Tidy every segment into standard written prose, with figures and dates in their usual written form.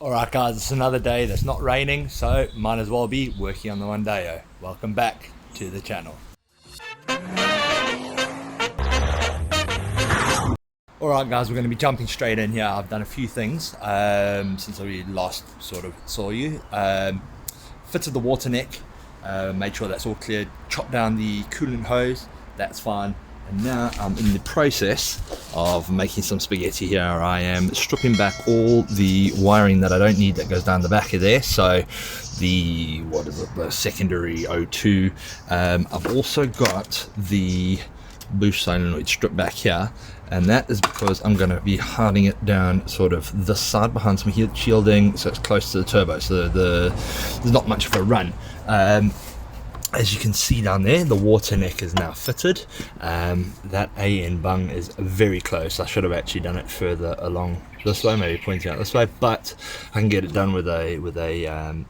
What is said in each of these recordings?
Alright guys, it's another day that's not raining, so might as well be working on the Mondeo. Welcome back to the channel. Alright guys, we're going to be jumping straight in here. I've done a few things since I last sort of saw you. Fitted the water neck, made sure that's all cleared, chopped down the coolant hose, that's fine. And now I'm in the process of making some spaghetti here. I am stripping back all the wiring that I don't need that goes down the back of there. So the, the secondary O2. I've also got the boost solenoid stripped back here. And that is because I'm going to be harding it down sort of this side behind some heat shielding, so it's close to the turbo, so there's not much of a run. As you can see down there, the water neck is now fitted. That AN bung is very close. I should have actually done it further along this way, maybe pointing out this way, but I can get it done with a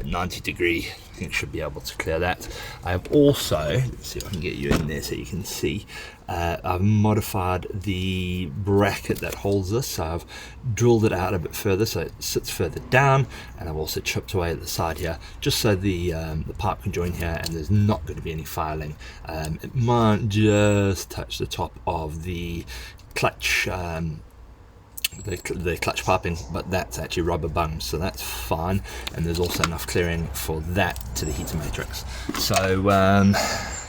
90 degree. I think should be able to clear that. I have also, let's see if I can get you in there so you can see, I've modified the bracket that holds this, so I've drilled it out a bit further so it sits further down, and I've also chipped away at the side here just so the pipe can join here and there's not going to be any filing. It might just touch the top of the clutch the clutch piping, but that's actually rubber bung, so that's fine, and there's also enough clearing for that to the heater matrix. So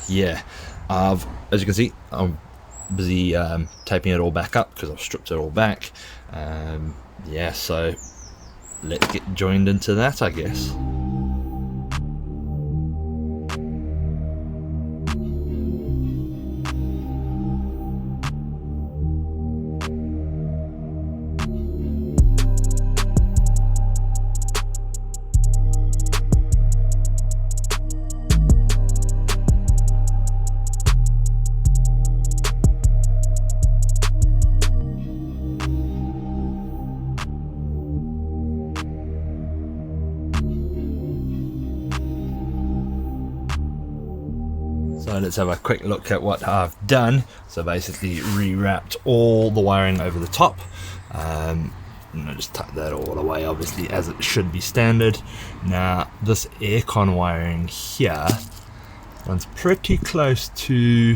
yeah, as you can see, I'm busy taping it all back up because I've stripped it all back. Yeah, so let's get joined into that, I guess. So let's have a quick look at what I've done. So basically rewrapped all the wiring over the top. Just tuck that all away, obviously, as it should be standard. Now this aircon wiring here runs pretty close to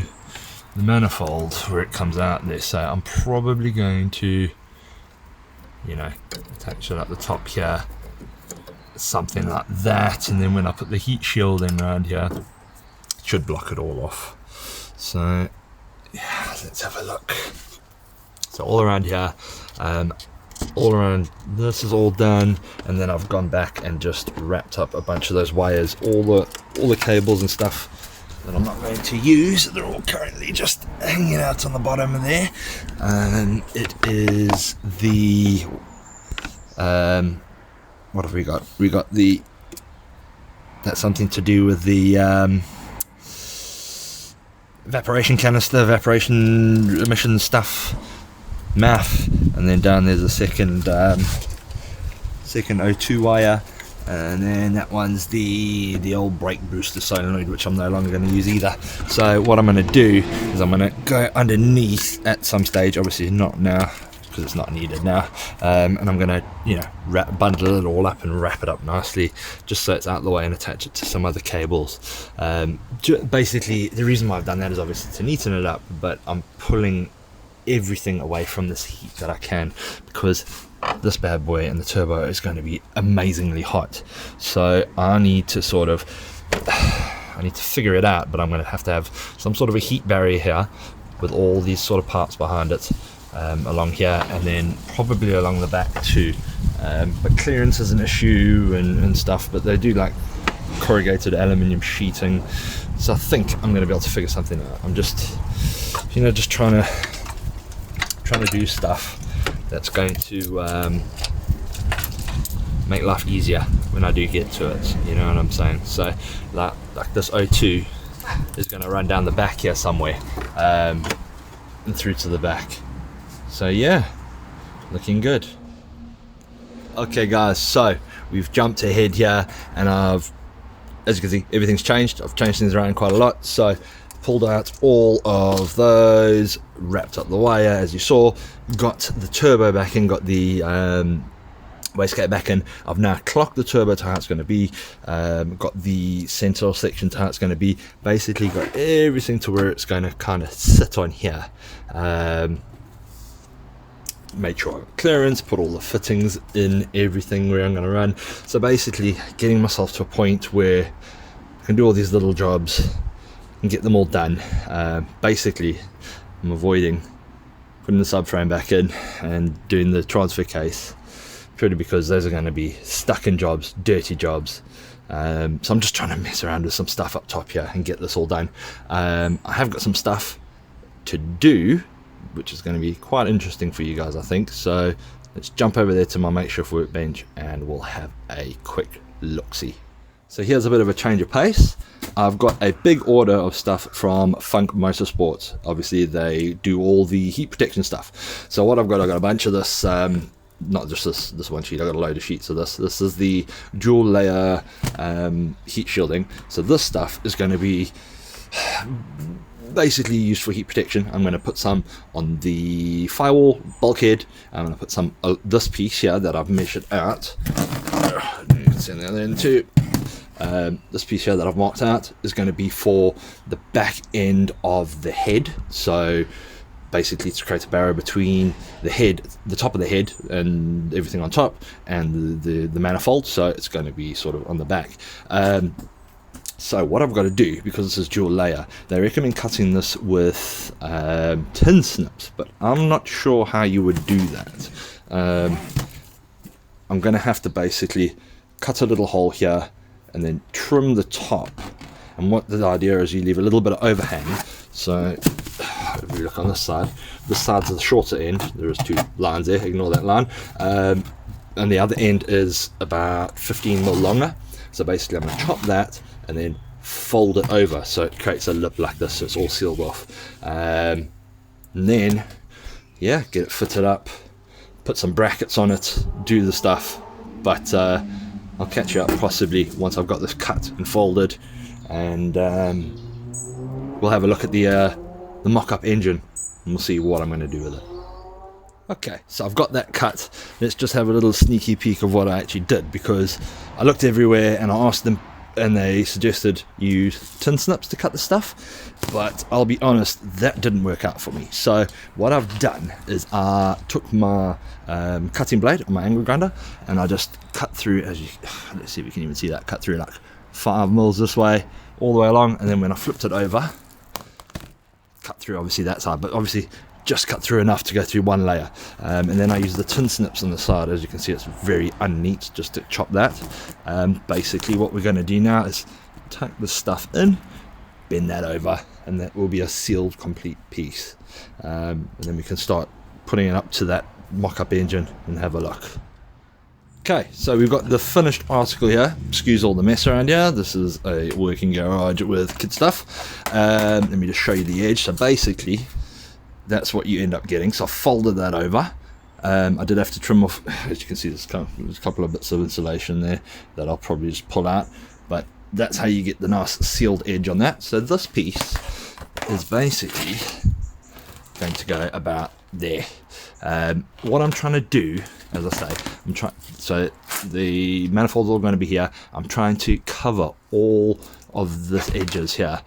the manifold where it comes out there. So I'm probably going to, attach it up the top here, something like that. And then when I put the heat shielding around here, should block it all off. So yeah, let's have a look. So all around here, all around this is all done, and then I've gone back and just wrapped up a bunch of those wires, all the cables and stuff that I'm not going to use. They're all currently just hanging out on the bottom of there. It is the what have we got? We got that's something to do with the evaporation canister, evaporation emission stuff, MAF, and then down there's a second O2 wire, and then that one's the old brake booster solenoid, which I'm no longer going to use either. So what I'm going to do is I'm going to go underneath at some stage, obviously not now because it's not needed now, and I'm going to bundle it all up and wrap it up nicely just so it's out of the way and attach it to some other cables. Basically the reason why I've done that is obviously to neaten it up, but I'm pulling everything away from this heat that I can, because this bad boy and the turbo is going to be amazingly hot. So I need to figure it out, but I'm going to have some sort of a heat barrier here with all these sort of parts behind it, along here and then probably along the back too, but clearance is an issue and stuff, but they do like corrugated aluminium sheeting, so I think I'm going to be able to figure something out. I'm just just trying to do stuff that's going to make life easier when I do get to it, you know what I'm saying? So like this O2 is going to run down the back here somewhere, and through to the back. So yeah, looking good. Okay guys, so we've jumped ahead here, and as you can see, everything's changed. I've changed things around quite a lot. So pulled out all of those, wrapped up the wire as you saw, got the turbo back in, got the wastegate back in. I've now clocked the turbo to how it's going to be, got the center section to how it's going to be, basically got everything to where it's going to kind of sit on here. Made sure I got clearance, put all the fittings in, everything where I'm going to run. So basically getting myself to a point where I can do all these little jobs and get them all done. Basically I'm avoiding putting the subframe back in and doing the transfer case, purely because those are going to be stuck in jobs, dirty jobs. So I'm just trying to mess around with some stuff up top here and get this all done. I have got some stuff to do, which is going to be quite interesting for you guys, I think. So let's jump over there to my makeshift workbench and we'll have a quick look-see. So here's a bit of a change of pace. I've got a big order of stuff from Funk Motorsports. Obviously they do all the heat protection stuff. So what I've got a bunch of this, not just this one sheet, I've got a load of sheets of this. This is the dual layer heat shielding. So this stuff is going to be basically used for heat protection. I'm going to put some on the firewall bulkhead. I'm going to put some this piece here that I've measured out. You can see that in too. This piece here that I've marked out is going to be for the back end of the head. So basically to create a barrier between the head, the top of the head and everything on top, and the manifold. So it's going to be sort of on the back. So what I've got to do, because this is dual layer, they recommend cutting this with tin snips, but I'm not sure how you would do that. I'm going to have to basically cut a little hole here and then trim the top. And what the idea is, you leave a little bit of overhang. So if we look on this side's the shorter end. There is two lines there, ignore that line. And the other end is about 15 mil longer. So basically I'm going to chop that and then fold it over so it creates a lip like this, so it's all sealed off. And then yeah, get it fitted up, put some brackets on it, do the stuff. But I'll catch you up possibly once I've got this cut and folded, and we'll have a look at the mock-up engine and we'll see what I'm going to do with it. Okay, so I've got that cut. Let's just have a little sneaky peek of what I actually did, because I looked everywhere and I asked them and they suggested use tin snips to cut the stuff, but I'll be honest, that didn't work out for me. So what I've done is I took my cutting blade on my angle grinder and I just cut through, as you, let's see if we can even see that, cut through like 5 mils this way all the way along, and then when I flipped it over, cut through obviously that side, but obviously just cut through enough to go through one layer. And then I use the tin snips on the side. As you can see, it's very unneat just to chop that. Basically what we're going to do now is tuck this stuff in, bend that over, and that will be a sealed complete piece. And then we can start putting it up to that mock-up engine and have a look. Okay, so we've got the finished article here. Excuse all the mess around here. This is a working garage with kid stuff. Let me just show you the edge. So basically that's what you end up getting. So I folded that over. I did have to trim off, as you can see, there's a couple of bits of insulation there that I'll probably just pull out, but that's how you get the nice sealed edge on that. So this piece is basically going to go about there. What I'm trying to do, as I say, so the manifold's all going to be here. I'm trying to cover all of this edges here,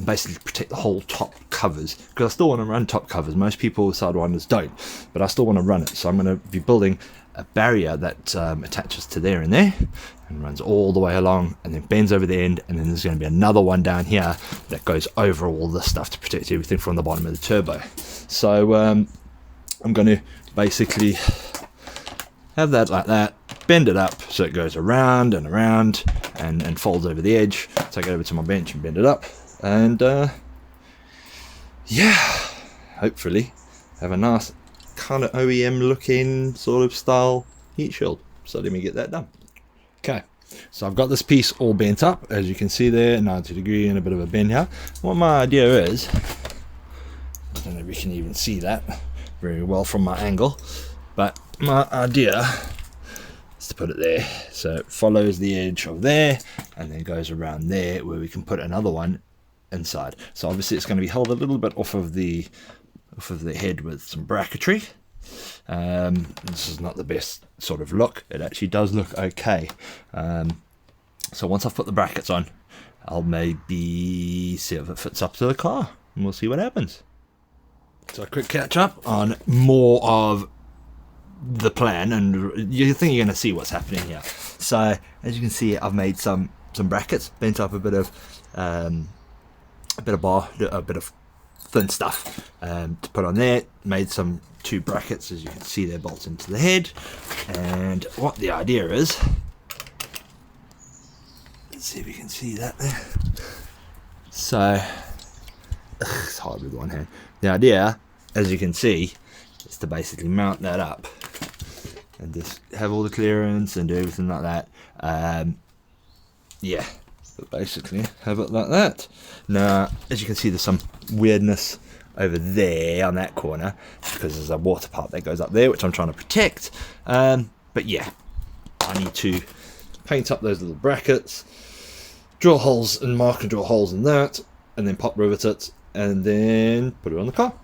basically protect the whole top covers, because I still want to run top covers. Most people with Sidewinders don't, but I still want to run it. So I'm going to be building a barrier that attaches to there and there and runs all the way along and then bends over the end, and then there's going to be another one down here that goes over all this stuff to protect everything from the bottom of the turbo. So I'm going to basically have that like that, bend it up so it goes around and around and folds over the edge, take it over to my bench and bend it up, and yeah, hopefully have a nice kind of OEM looking sort of style heat shield. So let me get that done. Okay, so I've got this piece all bent up, as you can see there, 90 degree and a bit of a bend here. What my idea is, I don't know if you can even see that very well from my angle, but my idea is to put it there so it follows the edge of there and then goes around there, where we can put another one inside. So obviously it's going to be held a little bit off of the head with some bracketry, This is not the best sort of look. It actually does look okay. So once I've put the brackets on, I'll maybe see if it fits up to the car, and we'll see what happens. So a quick catch up on more of the plan, and you think you're going to see what's happening here. So as you can see, I've made some brackets, bent up a bit of bar, a bit of thin stuff to put on there. Made some 2 brackets, as you can see, they're bolted into the head. And what the idea is, let's see if you can see that there. So it's hard with one hand. The idea, as you can see, is to basically mount that up and just have all the clearance and do everything like that. Yeah, but basically have it like that. Now, as you can see, there's some weirdness over there on that corner because there's a water pipe that goes up there, which I'm trying to protect. But yeah, I need to paint up those little brackets, drill holes and mark and drill holes in that, and then pop rivet it, and then put it on the car.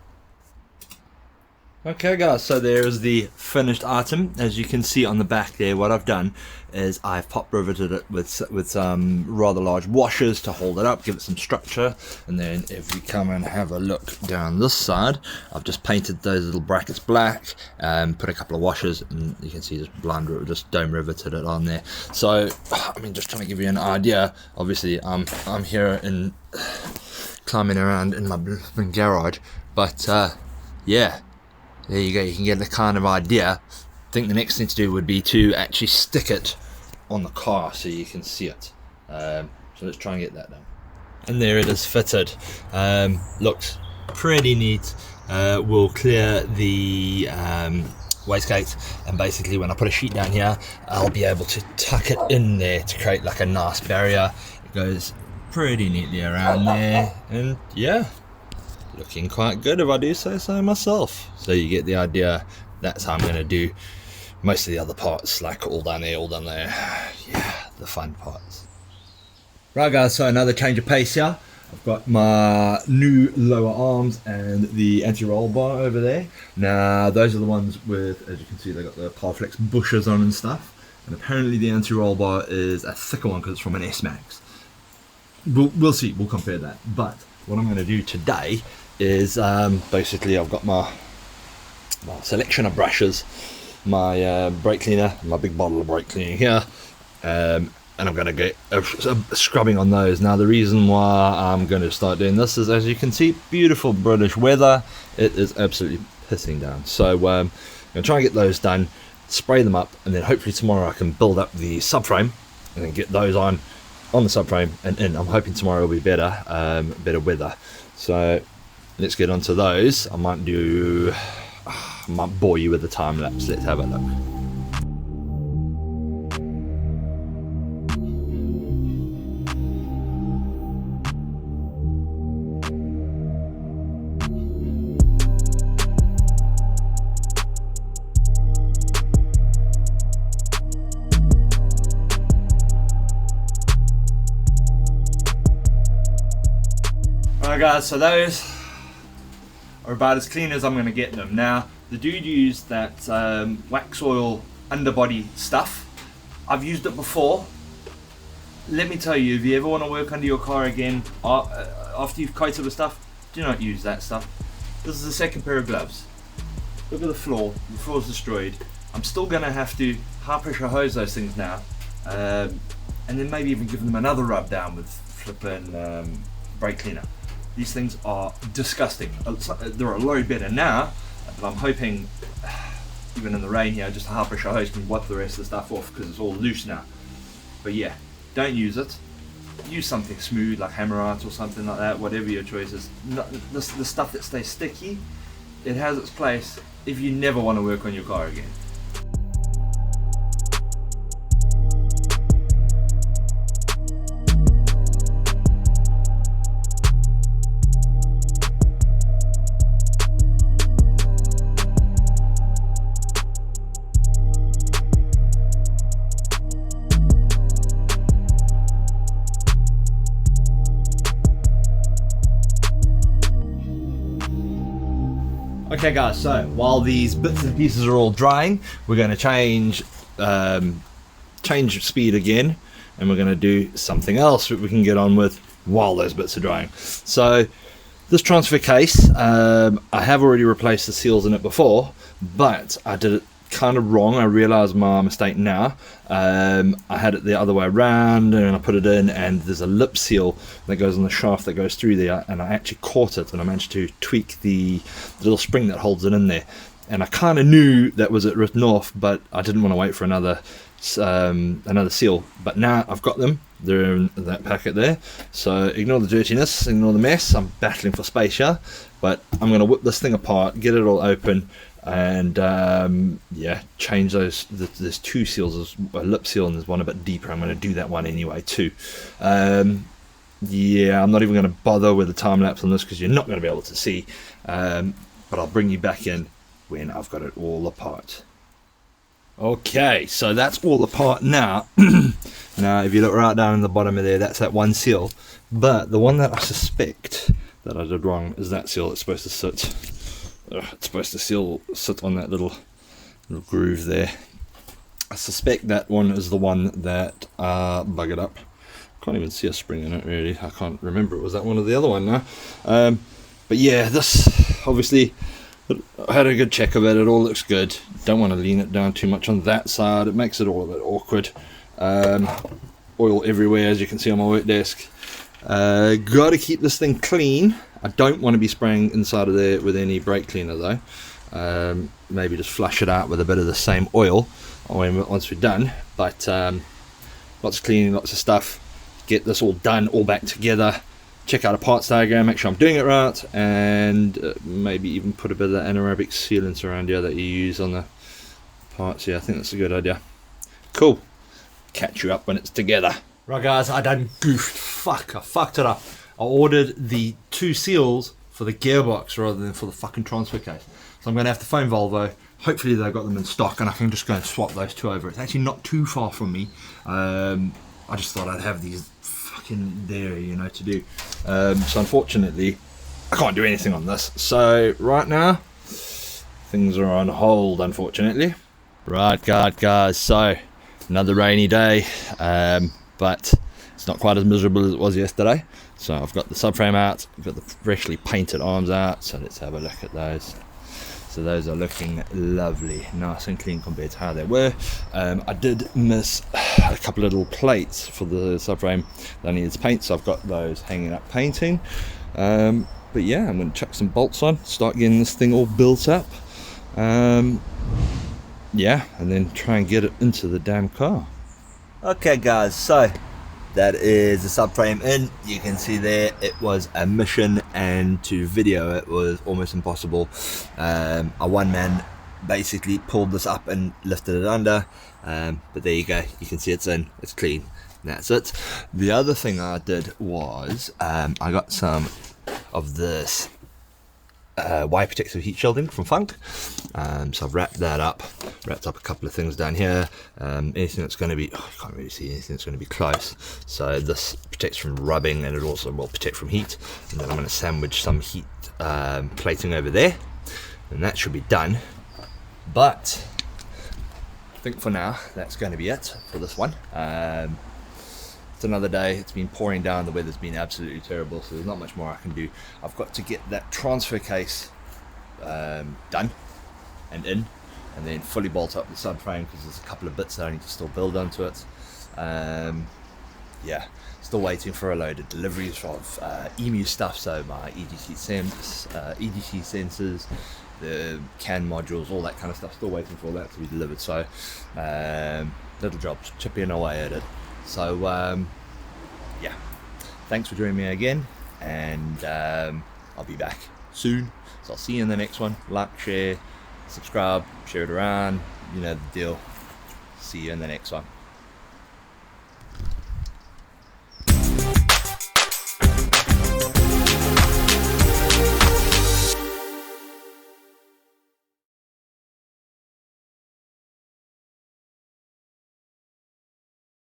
Okay guys, so there is the finished item. As you can see on the back there, what I've done is I've pop riveted it with some rather large washers to hold it up, give it some structure. And then if we come and have a look down this side, I've just painted those little brackets black, put a couple of washers, and you can see just dome riveted it on there. So I mean, just trying to give you an idea. Obviously I'm here in climbing around in my garage, but yeah, there you go, you can get the kind of idea. I think the next thing to do would be to actually stick it on the car so you can see it. So let's try and get that done. And there it is fitted. Looks pretty neat. We'll clear the wastegate, and basically when I put a sheet down here, I'll be able to tuck it in there to create like a nice barrier. It goes pretty neatly around there, and yeah, looking quite good if I do say so myself. So you get the idea. That's how I'm going to do most of the other parts, like all down there, yeah, the fun parts. Right guys, so another change of pace here. I've got my new lower arms and the anti-roll bar over there. Now those are the ones with, as you can see, they got the Powerflex bushes on and stuff, and apparently the anti-roll bar is a thicker one because it's from an S-Max. We'll see, we'll compare that. But what I'm going to do today is basically I've got my selection of brushes, my brake cleaner, my big bottle of brake cleaner here, and I'm going to get a scrubbing on those. Now the reason why I'm going to start doing this is, as you can see, beautiful British weather. It is absolutely pissing down, so I'm going to try and get those done, spray them up, and then hopefully tomorrow I can build up the subframe and then get those on the subframe, and I'm hoping tomorrow will be better weather. So let's get onto those. I might bore you with the time lapse. Let's have a look. Alright guys, so those are about as clean as I'm going to get them. Now, the dude used that wax oil underbody stuff. I've used it before. Let me tell you, if you ever want to work under your car again, after you've coated with stuff, do not use that stuff. This is the second pair of gloves. Look at the floor's destroyed. I'm still going to have to high pressure hose those things now, and then maybe even give them another rub down with flipping brake cleaner. These things are disgusting. They're a lot better now, but I'm hoping, even in the rain here, just a high pressure hose can wipe the rest of the stuff off because it's all loose now. But yeah, don't use it. Use something smooth like Hammerite or something like that, whatever your choice is. The stuff that stays sticky, it has its place if you never want to work on your car again. Okay guys, so while these bits and pieces are all drying, we're going to change speed again, and we're going to do something else that we can get on with while those bits are drying. So this transfer case, I have already replaced the seals in it before, but I did it kind of wrong. I realized my mistake now. I had it the other way around, and I put it in, and there's a lip seal that goes on the shaft that goes through there, and I actually caught it, and I managed to tweak the little spring that holds it in there. And I kind of knew that was it written off, but I didn't want to wait for another seal. But now I've got them. They're in that packet there, so ignore the dirtiness, ignore the mess. I'm battling for space here, but I'm going to whip this thing apart, get it all open, and yeah, change those. There's two seals, there's a lip seal and there's one a bit deeper. I'm going to do that one anyway too. Yeah, I'm not even going to bother with the time lapse on this because you're not going to be able to see, but I'll bring you back in when I've got it all apart. Okay, so that's all apart now. Now if you look right down in the bottom of there, that's that one seal, but the one that I suspect that I did wrong is that seal. It's supposed to sit sit on that little groove there. I suspect that one is the one that buggered up. Can't even see a spring in it really. I can't remember it was that one or the other one now. But yeah, this obviously, I had a good check of it. It all looks good. Don't want to lean it down too much on that side. It makes it all a bit awkward. Oil everywhere, as you can see on my work desk. Got to keep this thing clean. I don't want to be spraying inside of there with any brake cleaner though. Maybe just flush it out with a bit of the same oil once we're done. But lots of cleaning, lots of stuff. Get this all done, all back together. Check out a parts diagram, make sure I'm doing it right, and maybe even put a bit of that anaerobic sealant around here that you use on the parts. Yeah, I think that's a good idea. Cool. Catch you up when it's together. Right guys, I done goofed. Fuck, I fucked it up. I ordered the two seals for the gearbox rather than for the fucking transfer case. So I'm going to have to phone Volvo. Hopefully they've got them in stock and I can just go and swap those two over. It's actually not too far from me. I just thought I'd have these fucking there, you know, to do. So unfortunately, I can't do anything on this. So right now, things are on hold, unfortunately. Right, guys, so another rainy day, but it's not quite as miserable as it was yesterday. So I've got the subframe out, I've got the freshly painted arms out, so let's have a look at those. So those are looking lovely, nice and clean compared to how they were. I did miss a couple of little plates for the subframe that I needed to paint, so I've got those hanging up painting. But yeah, I'm going to chuck some bolts on, start getting this thing all built up. Yeah, and then try and get it into the damn car. Okay guys, so that is the subframe in. You can see there it was a mission, and to video it was almost impossible. A one man basically pulled this up and lifted it under, but there you go, you can see it's in, it's clean, and that's it. The other thing I did was I got some of this wire protective heat shielding from Funk, so I've wrapped up a couple of things down here. Anything that's going to be, oh, you can't really see anything that's going to be close, so this protects from rubbing and it also will protect from heat. And then I'm going to sandwich some heat plating over there, and that should be done. But I think for now that's going to be it for this one. It's another day, it's been pouring down, the weather's been absolutely terrible, so there's not much more I can do. I've got to get that transfer case done and in, and then fully bolt up the subframe because there's a couple of bits that I need to still build onto it. Yeah, still waiting for a load of deliveries of EMU stuff, so my EDC sensors, the CAN modules, all that kind of stuff, still waiting for all that to be delivered. So little jobs, chipping away at it. So yeah, thanks for joining me again, and I'll be back soon, so I'll see you in the next one. Like, share, subscribe, share it around, you know the deal. See you in the next one.